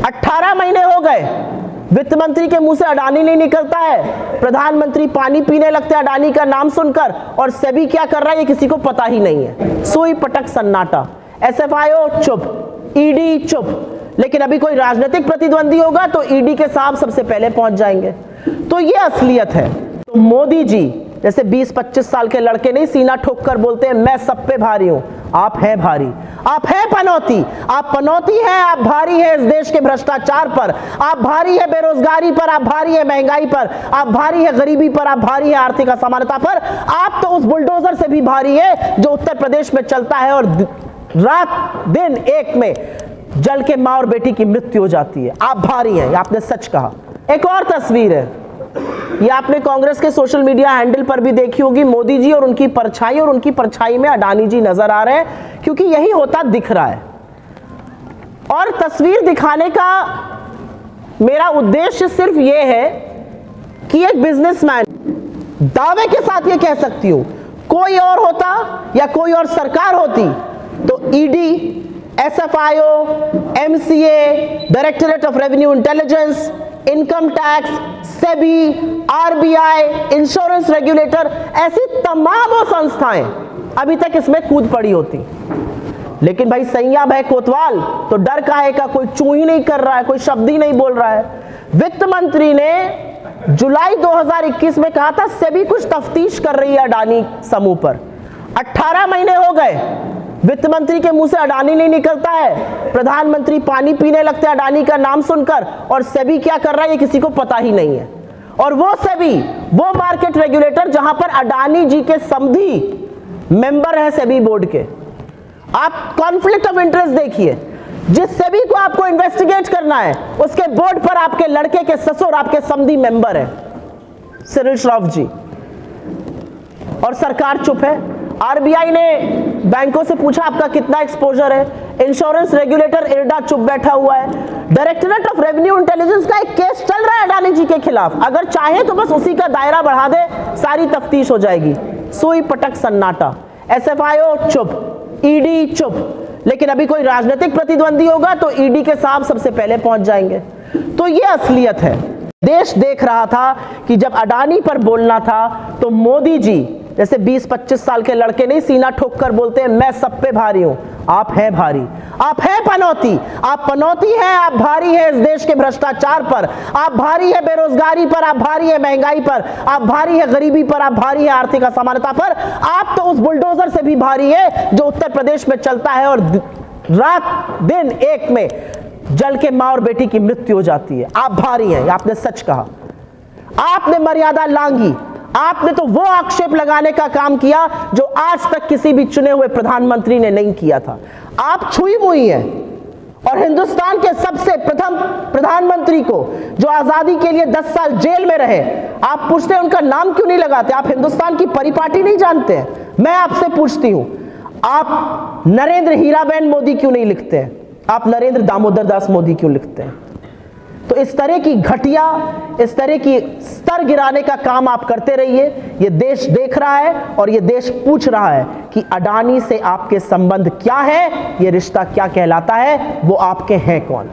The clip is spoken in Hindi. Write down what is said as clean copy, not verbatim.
18 महीने हो गए, वित्त मंत्री के मुंह से अडानी नहीं निकलता है, प्रधानमंत्री पानी पीने लगते हैं अडानी का नाम सुनकर, और सेबी क्या कर रहा है ये किसी को पता ही नहीं है। सुई पटक सन्नाटा, एसएफआईओ चुप, ईडी चुप, लेकिन अभी कोई राजनीतिक प्रतिद्वंदी होगा तो ईडी के साहब सबसे पहले पहुंच जाएंगे। तो ये असलियत है। तो मोदी जी जैसे 20-25 साल के लड़के नहीं सीना ठोक कर बोलते हैं मैं सब पे भारी हूं, आप हैं भारी, आप हैं पनौती, आप पनौती हैं, आप भारी हैं इस देश के भ्रष्टाचार पर, आप भारी है बेरोजगारी पर, आप भारी है महंगाई पर, आप भारी है गरीबी पर, आप भारी है आर्थिक असमानता पर, आप तो उस बुलडोजर से भी भारी है जो उत्तर प्रदेश में चलता है और रात दिन एक में जल के मां और बेटी की मृत्यु हो जाती है। आप भारी हैं, आपने सच कहा। एक और तस्वीर है, ये आपने कांग्रेस के सोशल मीडिया हैंडल पर भी देखी होगी, मोदी जी और उनकी परछाई, और उनकी परछाई में अडानी जी नजर आ रहे हैं, क्योंकि यही होता दिख रहा है। और तस्वीर दिखाने का मेरा उद्देश्य सिर्फ ये है कि एक बिजनेसमैन दावे के साथ ये कह सकती हूं, कोई और होता या कोई और सरकार होती तो ED, SFIO, MCA, directorate of revenue intelligence, income tax, SEBI, RBI, insurance regulator, ऐसी तमाम संस्थाएं अभी तक इसमें कूद पड़ी होती। लेकिन भाई सैयाब है कोतवाल, तो डर काहे का, कोई चू ही नहीं कर रहा है, कोई शब्द ही नहीं बोल रहा है। वित्त मंत्री ने जुलाई 2021 में कहा था सेबी कुछ तफ्तीश कर रही है अडानी समूह पर। 18 महीने हो गए, वित्त मंत्री के मुंह से अडानी नहीं निकलता है, प्रधानमंत्री पानी पीने लगते हैं अडानी का नाम सुनकर, और सेबी क्या कर रहा है ये किसी को पता ही नहीं है। और वो सेबी, वो मार्केट रेगुलेटर जहां पर अडानी जी के समधी मेंबर हैं सेबी बोर्ड के। आप कॉन्फ्लिक्ट ऑफ इंटरेस्ट देखिए, जिस सेबी को आपको इन्वेस्टिगेट करना है उसके बोर्ड पर आपके लड़के के ससुर आपके समधी मेंबर हैं, सिरिल श्रॉफ जी, और सरकार चुप है। आरबीआई ने बैंकों से पूछा आपका कितना एक्सपोजर है, इंश्योरेंस रेगुलेटर इरडा चुप बैठा हुआ है, डायरेक्टरेट ऑफ रेवेन्यू इंटेलिजेंस का एक केस चल रहा है अडानी जी के खिलाफ, अगर चाहे तो बस उसी का दायरा बढ़ा दे, सारी तफ्तीश हो जाएगी। सुई पटक सन्नाटा, एसएफआईओ चुप, ईडी चुप, लेकिन अभी कोई राजनीतिक प्रतिद्वंदी होगा तो ईडी के साहब सबसे पहले पहुंच जाएंगे। तो ये असलियत है। देश देख रहा था कि जब अडानी पर बोलना था तो मोदी जी जैसे 20-25 साल के लड़के नहीं सीना ठोक कर बोलते हैं मैं सब पे भारी हूं, आप हैं भारी, आप हैं पनौती, आप पनौती हैं, आप भारी हैं इस देश के भ्रष्टाचार पर, आप भारी है बेरोजगारी पर, आप भारी है महंगाई पर, आप भारी है गरीबी पर, आप भारी है आर्थिक असमानता पर, आप तो उस बुलडोजर से भी भारी है जो उत्तर प्रदेश में चलता है और रात दिन एक में जल के मां और बेटी की मृत्यु हो जाती है। आप भारी हैं, आपने सच कहा। आपने मर्यादा लांघी, आपने तो वो आक्षेप लगाने का काम किया जो आज तक किसी भी चुने हुए प्रधानमंत्री ने नहीं किया था। आप छुई मुई हैं, और हिंदुस्तान के सबसे प्रथम प्रधानमंत्री को जो आजादी के लिए 10 साल जेल में रहे, आप पूछते हैं उनका नाम क्यों नहीं लगाते? आप हिंदुस्तान की परिपाटी नहीं जानते हैं? मैं आपसे पूछती हूं, आप नरेंद्र हीराबेन मोदी क्यों नहीं लिखते हैं? आप नरेंद्र दामोदर दास मोदी क्यों लिखते हैं? तो इस तरह की घटिया, इस तरह की स्तर गिराने का काम आप करते रहिए। ये देश देख रहा है और ये देश पूछ रहा है कि अडानी से आपके संबंध क्या है, ये रिश्ता क्या कहलाता है, वो आपके हैं कौन?